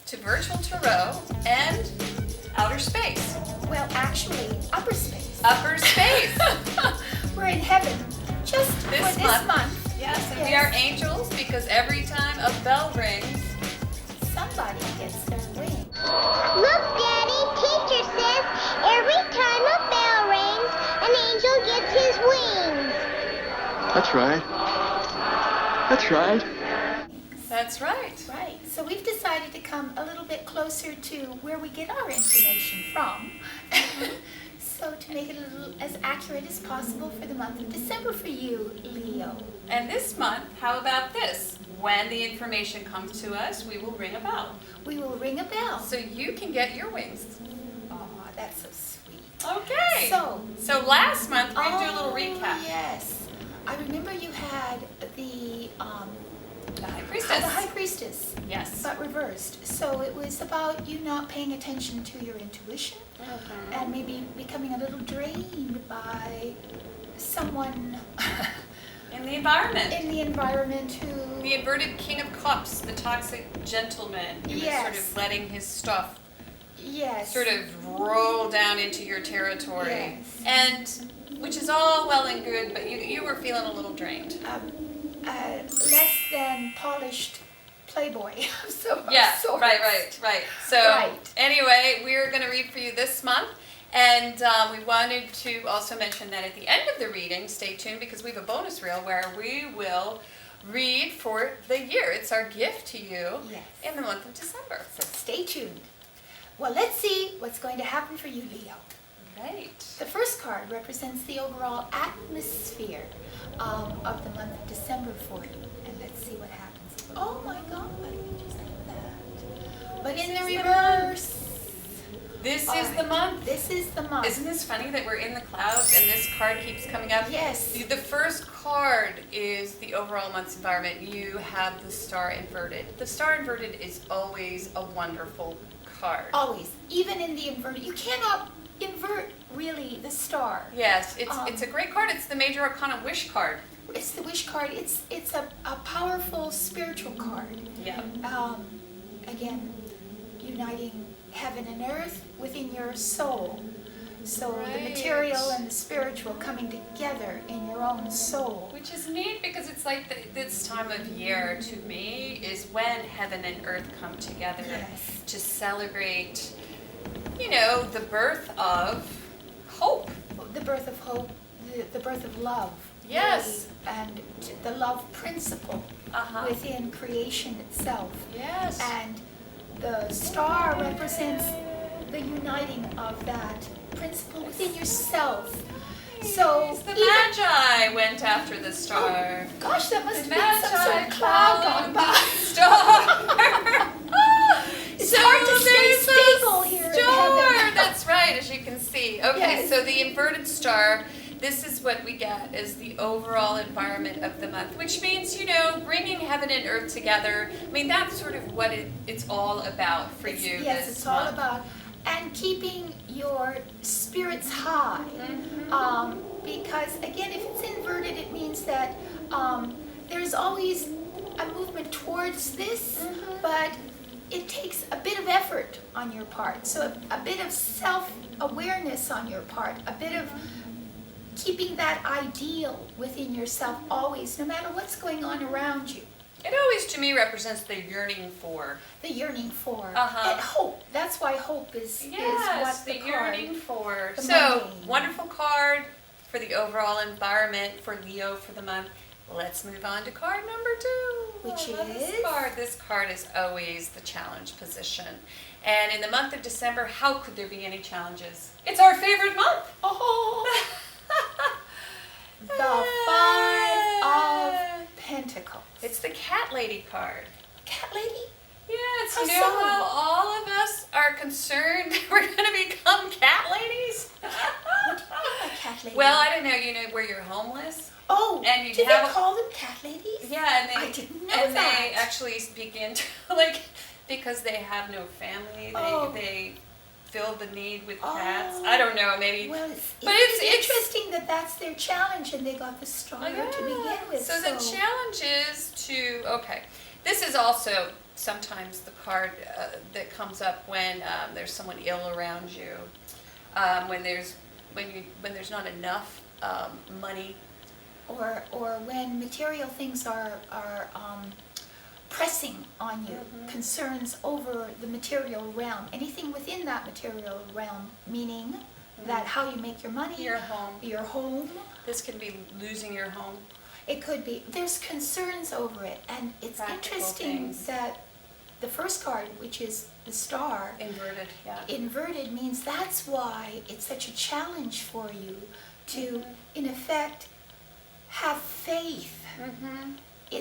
to virtual tarot and outer space. Well, actually, upper space. Upper space. We're in heaven just for this month. Yes, and we are angels because every time a bell rings, somebody gets their wing. Look, Daddy, teacher says every time a bell rings, an angel gets his wings. That's right. That's right. That's right. Right. So we've decided to come a little bit closer to where we get our information from. So to make it a little as accurate as possible for the month of December for you, Leo. And this month, how about this? When the information comes to us, we will ring a bell. We will ring a bell. So you can get your wings. Oh, that's so sweet. Okay. So last month, we're going to do a little recap. Yes. I remember you had the High Priestess. The High Priestess. Yes. But reversed. So it was about you not paying attention to your intuition and maybe becoming a little drained by someone In the environment. in the environment who... The inverted King of Cups, the toxic gentleman who is sort of letting his stuff Yes. sort of roll down into your territory. Yes. And which is all well and good, but you were feeling a little drained. Less than polished playboy. So Yeah, sorts. right. So anyway, we're going to read for you this month. And we wanted to also mention that at the end of the reading, stay tuned because we have a bonus reel where we will read for the year. It's our gift to you in the month of December. So stay tuned. Well, let's see what's going to happen for you, Leo. Right. The first card represents the overall atmosphere of the month of December for you. And let's see what happens. Oh my God, just like that. But in the reverse. This is the month. This is the month. Isn't this funny that we're in the clouds and this card keeps coming up? Yes. The first card is the overall month's environment. You have the star inverted. The star inverted is always a wonderful card. Always. Even in the inverted. You cannot invert, really, the star. Yes, it's a great card. It's the Major Arcana Wish card. It's the wish card. It's a powerful spiritual card. Yeah. Again, uniting heaven and earth within your soul. So the material and the spiritual coming together in your own soul. Which is neat because it's like this time of year to me is when heaven and earth come together to celebrate, the birth of hope. The birth of hope, the birth of love. Yes. Really, and the love principle within creation itself. Yes. And the star represents the uniting of that principle within yourself. So the Magi went after the star. Oh, gosh, that must have The been some sort of Magi cloud followed gone the by. star. It's hard to stay there's stable a here in star. heaven. That's right, as you can see. Okay, Yes. so the inverted star, this is what we get as the overall environment of the month, which means, bringing heaven and earth together. I mean, that's sort of what it's all about for you Yes, this it's month. all about, and keeping your spirits high. Because, again, if it's inverted, it means that there's always a movement towards this, but it takes a bit of effort on your part. So a bit of self-awareness on your part, a bit of keeping that ideal within yourself always, no matter what's going on around you. It always, to me, represents the yearning for. The yearning for. Uh-huh. And hope. That's why hope is what the yearning for. the So, mundane. wonderful card for the overall environment for Leo for the month. Let's move on to card number 2. Which I love is? This card. This card is always the challenge position. And in the month of December, how could there be any challenges? It's our favorite month. Oh! The Five of Pentacles. It's the Cat Lady card. Cat Lady? Yes, How you know so? how all of us are concerned we're going to become cat ladies? What do you mean by cat lady? Well, I don't know, where you're homeless. Oh, and you do have they call them cat ladies? Yeah, and I didn't know and that. they actually speak into, because they have no family, they fill the need with cats. I don't know, maybe. Well, but it's it's interesting that that's their challenge and they got the star to begin with. So the challenge is to, This is also sometimes the card that comes up when there's someone ill around you, when there's not enough money. Or when material things are pressing on you, concerns over the material realm, anything within that material realm, meaning that how you make your money, Your home. your home. This could be losing your home. It could be. There's concerns over it, and it's Practical interesting things. that the first card, which is the star, Inverted, yeah. inverted means that's why it's such a challenge for you to, in effect, have faith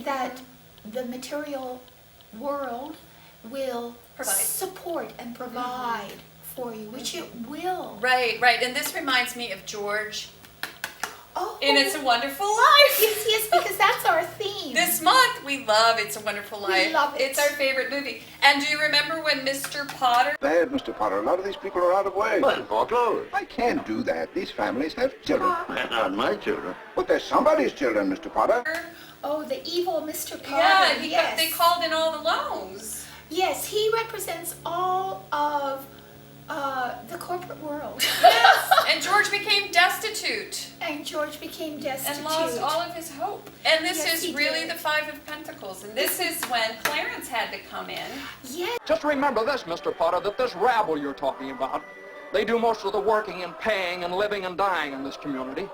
that the material world will Provide. support and provide for you, which it will. Right, right. And this reminds me of George Oh, in It's a Wonderful Life. yes, because that's our theme. This month we love It's a Wonderful Life. We love it. It's our favorite movie. And do you remember when Mr. Potter? Bad, Mr. Potter. A lot of these people are out of way. Well, foreclosed. I can't do that. These families have children. They're not my children. But they're somebody's children, Mr. Potter. Oh, the evil Mr. Potter. Yeah, yes. they called in all the loans. Yes, he represents all of the corporate world. Yes, and George became destitute And George became destitute. and lost all of his hope. And this Yes, he is really did. the Five of Pentacles. And this is when Clarence had to come in. Yes. Just remember this, Mr. Potter, that this rabble you're talking about, they do most of the working and paying and living and dying in this community.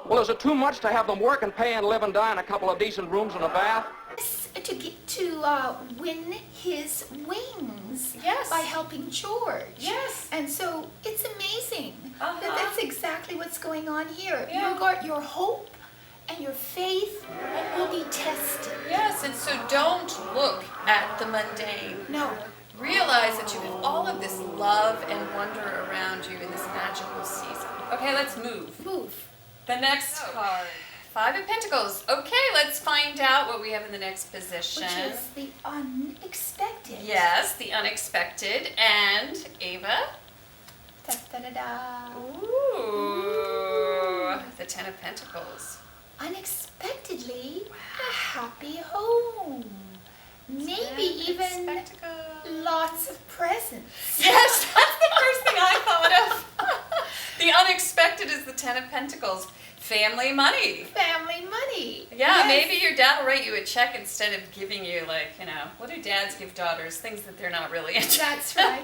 Well, is it too much to have them work and pay and live and die in a couple of decent rooms and a bath? To win his wings Yes. by helping George. Yes. And so it's amazing Uh-huh. that that's exactly what's going on here. Yeah. Your hope and your faith will be tested. Yes, and so don't look at the mundane. No. Realize that you have all of this love and wonder around you in this magical season. Okay, let's move. Move. The next card. Five of Pentacles. Okay, let's find out what we have in the next position. Which is the unexpected. Yes, the unexpected. And Ava? Da, da, da, da. Ooh, the Ten of Pentacles. Unexpectedly, a happy home. Maybe even lots of presents. Yes, that's the first thing I thought of. The unexpected is the Ten of Pentacles. Family money. Family money. Yeah, Yes. maybe your dad will write you a check instead of giving you, like, what do dads give daughters? Things that they're not really into. That's right.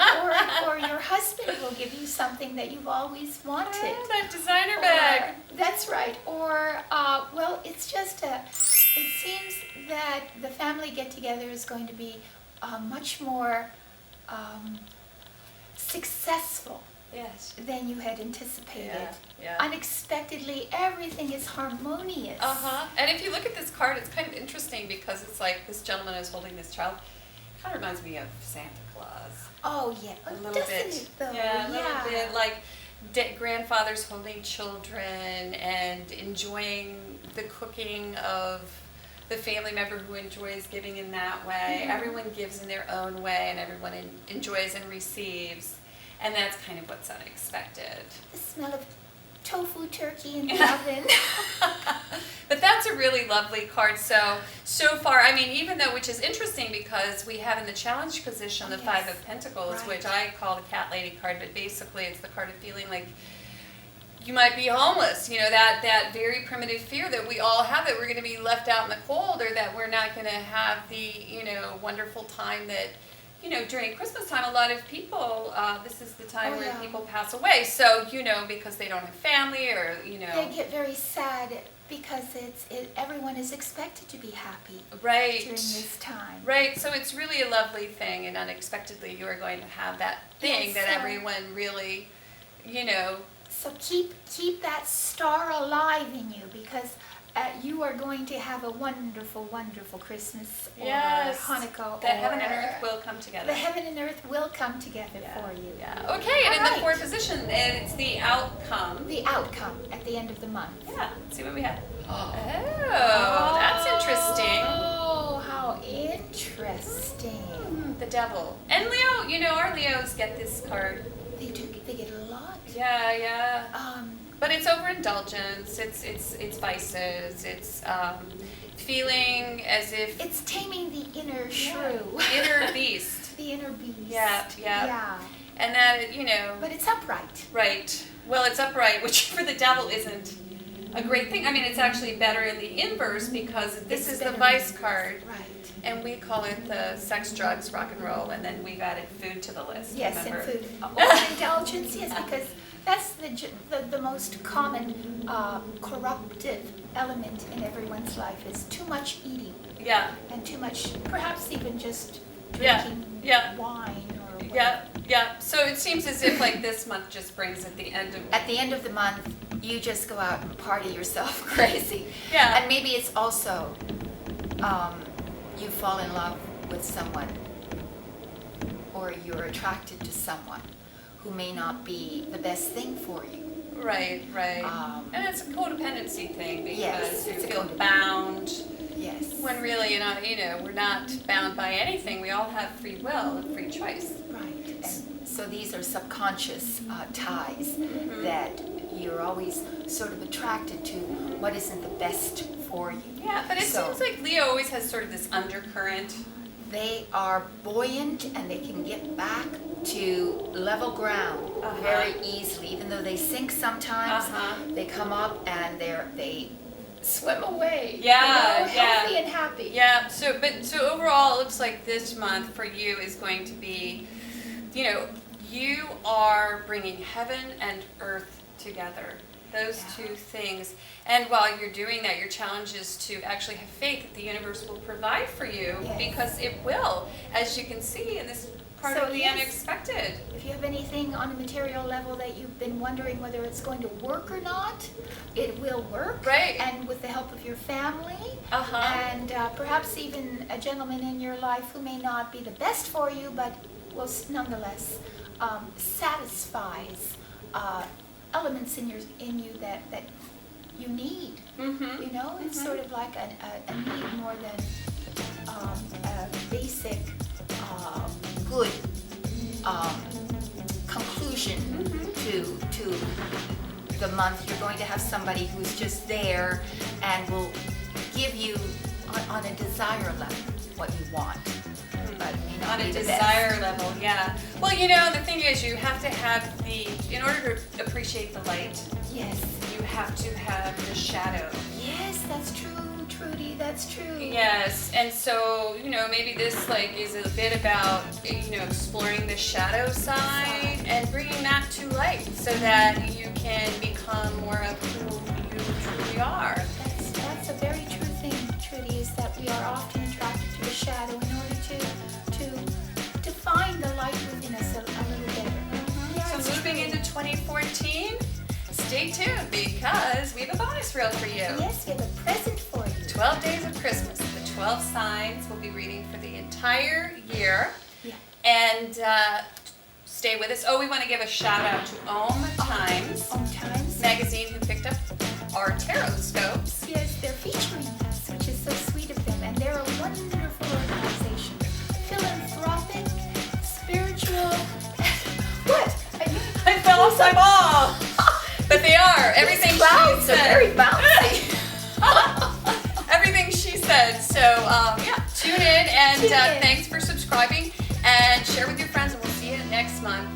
Or your husband will give you something that you've always wanted. Oh, that designer Or- bag. That's right. Or, well, it's just it seems that the family get-together is going to be much more successful Yes. than you had anticipated. Yeah. Unexpectedly, everything is harmonious. Uh-huh. And if you look at this card, it's kind of interesting because it's like this gentleman is holding this child. It kind of reminds me of Santa Claus. Oh, yeah. A little Doesn't bit. it, though? Yeah, a little bit. Like grandfathers holding children and enjoying the cooking of the family member who enjoys giving in that way. Mhm. Everyone gives in their own way and everyone enjoys and receives. And that's kind of what's unexpected. The smell of tofu turkey in the oven. But that's a really lovely card. So far, I mean, even though, which is interesting because we have in the challenge position the Yes. Five of Pentacles, Right. which I call the cat lady card, but basically it's the card of feeling like you might be homeless, that very primitive fear that we all have, that we're going to be left out in the cold, or that we're not going to have the, wonderful time that, during Christmas time, a lot of people, this is the time Oh, where yeah. people pass away. So, because they don't have family or, They get very sad because everyone is expected to be happy right. during this time. Right, so it's really a lovely thing, and unexpectedly you are going to have that thing Yes, that so- everyone really, So keep that star alive in you, because you are going to have a wonderful, wonderful Christmas or yes, Hanukkah. that heaven and or- earth will come together. The heaven and earth will come together Yeah, for you. yeah. Okay, and in All the fourth right. position, and it's the outcome. The outcome at the end of the month. Yeah, let's see what we have. Oh, that's interesting. Oh, how interesting. The devil. And Leo, our Leos get this card. They get a lot. Yeah, yeah. But it's overindulgence, it's vices, it's feeling as if It's taming the inner shrew. inner beast. The inner beast. Yeah. Yeah. And that, But it's upright. right. Well, it's upright, which for the devil isn't a great thing. I mean, it's actually better in the inverse because this It's is the better vice in- card. Right. And we call it the sex, drugs, rock and roll, and then we've added food to the list. Yes, remember? and food. Overindulgence, yes, because that's the most common corruptive element in everyone's life is too much eating Yeah, and too much, perhaps even just Yeah, drinking yeah. wine or whatever. yeah. So it seems as if like this month just brings at the end of At the end of the month, you just go out and party yourself crazy. Yeah. And maybe it's also you fall in love with someone or you're attracted to someone who may not be the best thing for you. right. And it's a codependency thing Yes, because it's you a feel codependent. bound Yes. when really we're not bound by anything. We all have free will and free choice. Right. And so these are subconscious ties Mm-hmm. that you're always sort of attracted to what isn't the best for you. Yeah, but it So- seems like Leo always has sort of this undercurrent. They are buoyant and they can get back to level ground Uh-huh. very easily. Even though they sink sometimes, Uh-huh. they come up and they swim away. Yeah, Healthy and happy. Yeah, so overall it looks like this month for you is going to be, you are bringing heaven and earth together. Those Yeah. two things. And while you're doing that, your challenge is to actually have faith that the universe will provide for you Yes. because it will, as you can see in this part So, of the yes. unexpected. If you have anything on a material level that you've been wondering whether it's going to work or not, it will work. Right. And with the help of your family, Uh-huh. and perhaps even a gentleman in your life who may not be the best for you, but will nonetheless satisfies elements in you that you need. Mm-hmm. It's sort of like a need more than a basic Good conclusion to the month. You're going to have somebody who's just there and will give you on a desire level what you want. But may not On a be the desire best. level, yeah. Well, the thing is you have to have in order to appreciate the light, yes. you have to have the shadow. Yes, that's true, Trudy, that's true. Yes, and so, maybe this is a bit about, exploring the shadow side and bringing that to light so that you can become more of who you truly are. That's a very true thing, Trudy, is that we are often attracted to the shadow in order to find the light within us a little better. Yeah, So it's moving true. into 2014, stay tuned because we have a bonus reel for you. Yes, we have a present for you. 12 Days of Christmas, the 12 signs we'll be reading for the entire year. Yeah. And stay with us. Oh, we want to give a shout out to Om Times On times. magazine who picked up our tarot scopes. Yes, they're featuring us, which is so sweet of them, and they're a wonderful organization. Philanthropic, spiritual. What? I fell off my ball! But they are. Everything she Clouds are said. very bouncy. Everything she said. So, tune in and Tune in. thanks for subscribing and share with your friends and we'll see you next month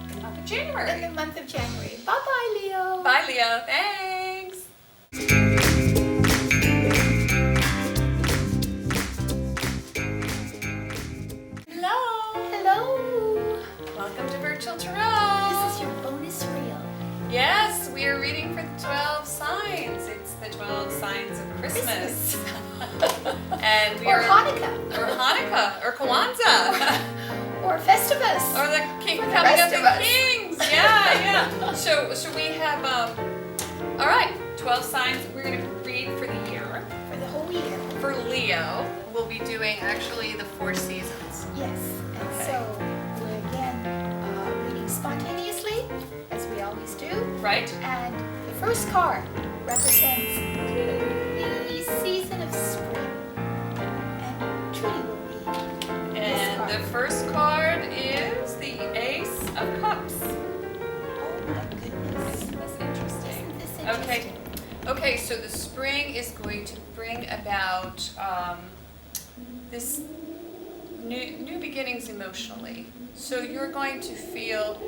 in the month of In January. the month of January. Bye-bye, Leo. Bye, Leo. Thanks. Hello. Hello. Welcome to Virtual Tarot. This is your bonus reel. Yes, we are reading for the 12 signs. It's the 12 signs of Christmas. And we Or are Hanukkah. or Hanukkah or Kwanzaa. Or Festivus. Or the king For the coming of rest the of us. kings. Yeah. So we have all right, 12 signs we're going to read for the year. For the whole year. For Leo, we'll be doing actually the 4 seasons. Yes. And Okay. so we're again reading spontaneously, as we always do. Right? And the first card represents the season of spring. And Trudy will be this And card. the first card is the Ace of Cups. Oh my goodness. Isn't this interesting? Okay, so the spring is going to bring about this new beginnings emotionally. So you're going to feel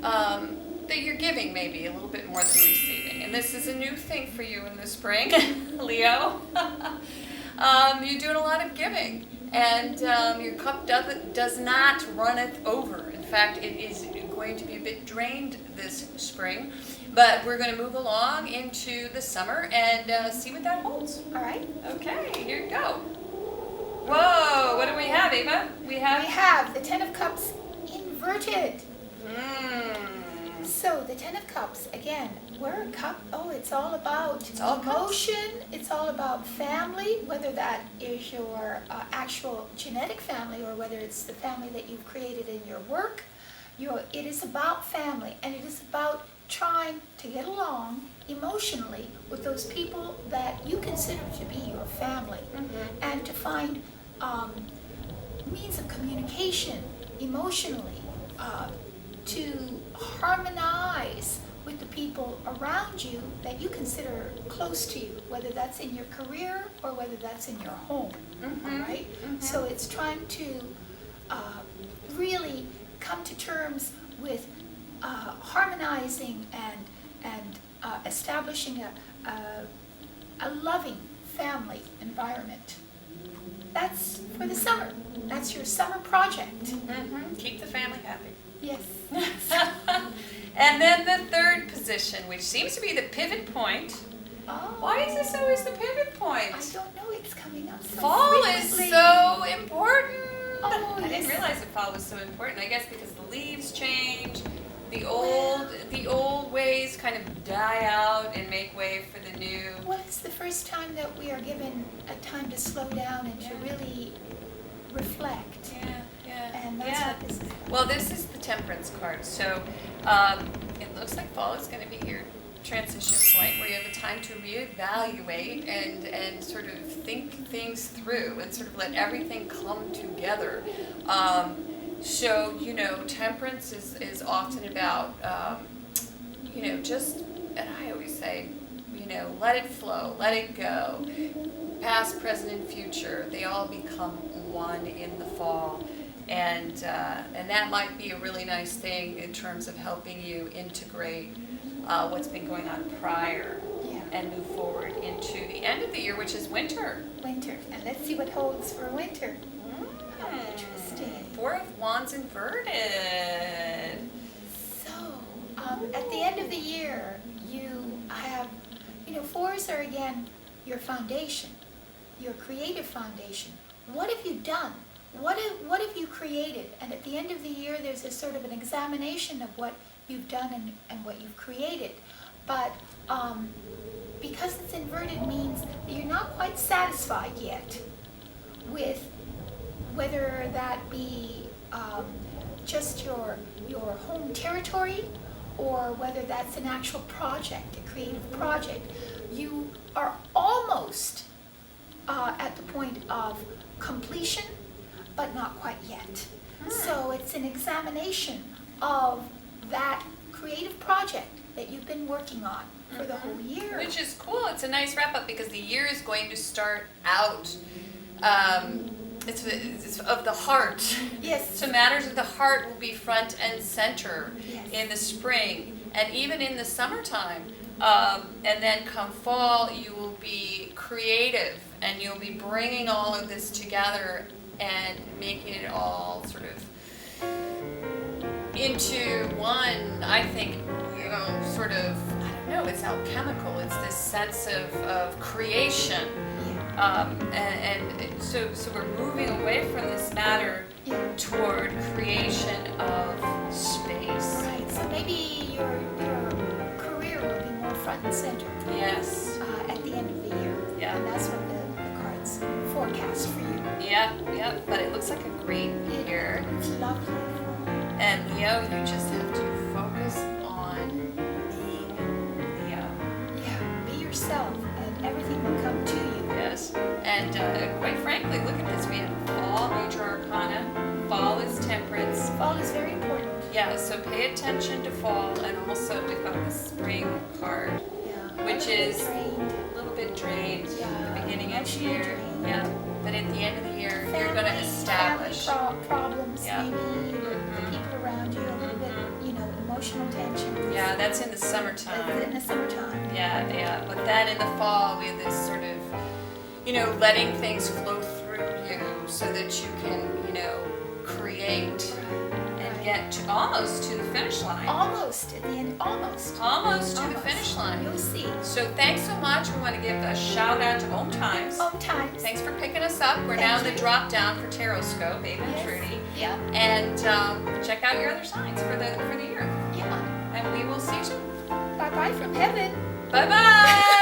that you're giving maybe a little bit more than receiving. And this is a new thing for you in the spring, Leo. You're doing a lot of giving. And your cup does not runneth over. In fact, it is going to be a bit drained this spring. But we're going to move along into the summer and see what that holds. All right. Okay, here you go. Whoa, what do we have, Eva? We We have the Ten of Cups inverted. So the Ten of Cups, again, we're a cup. Oh, it's all about all emotion. It's all about family, whether that is your actual genetic family or whether it's the family that you've created in your work. It is about family, and it is about trying to get along emotionally with those people that you consider to be your family, and to find means of communication emotionally, to harmonize with the people around you that you consider close to you, whether that's in your career or whether that's in your home. All right? So it's trying to really come to terms with harmonizing and establishing a loving family environment. That's for the summer. That's your summer project. Keep the family happy. Yes. And then the third position, which seems to be the pivot point. Oh. Why is this always the pivot point? I don't know. It's coming up so Fall frequently. is so important. Oh, I didn't yes. realize that fall was so important. I guess because the leaves change, the old ways kind of die out and make way for the new. Well, it's the first time that we are given a time to slow down and to really reflect. And that's what this is about. Well, this is the Temperance card. So it looks like fall is going to be your transition point where you have a time to reevaluate and sort of think things through and sort of let everything come together. So, temperance is often about, just, and I always say, let it flow, let it go. Past, present, and future, they all become one in the fall. And that might be a really nice thing in terms of helping you integrate what's been going on prior and move forward into the end of the year, which is winter. Winter. And let's see what holds for winter. How interesting. Four of Wands inverted. So, at the end of the year, you have, fours are again your foundation, your creative foundation. What have you done? What have you created? And at the end of the year, there's a sort of an examination of what you've done and what you've created. But because it's inverted means that you're not quite satisfied yet with whether that be just your home territory or whether that's an actual project, a creative project. You are almost at the point of completion, but not quite yet. So it's an examination of that creative project that you've been working on for the whole year. Which is cool. It's a nice wrap up because the year is going to start out. It's of the heart. Yes. So matters of the heart will be front and center Yes. in the spring and even in the summertime. And then come fall, you will be creative and you'll be bringing all of this together and making it all sort of into one, I think, sort of, I don't know, it's alchemical. It's this sense of creation. And so we're moving away from this matter toward creation of space. Right, so maybe your career will be more front and center. Yes. At the end of the year. Yeah. And that's what the cards forecast for you. Yeah, but it looks like a great year. It's lovely. And Leo, you just have to focus on being Leo. Yeah, be yourself and everything will come to you. Yes. And quite frankly, look at this. We have fall, major arcana. Fall is temperance. Fall is very important. Yeah, so pay attention to fall. And also we've got the spring card. Yeah. which is drained. a little bit drained Yeah, at the beginning of the emotionally year. drained. Yeah, but at the end of the year, you're going to Family establish. problems, Yeah. maybe the people around you, a little bit, emotional tension. Yeah, that's in the In summertime. the summertime. Yeah. But then in the fall, we have this sort of, letting things flow through you so that you can, create and get to almost to the finish line. Almost at the end, almost. Almost to the Almost. finish line. You'll see. So thanks so much. We want to give a shout out to Home Times. Home Times. Thanks for picking us up. We're now in the Thank you. drop down for Taroscope, Abe and Yes. Trudy. Yeah, And check out your other signs for the year. yeah. And we will see you soon. Bye-bye from heaven. Bye bye.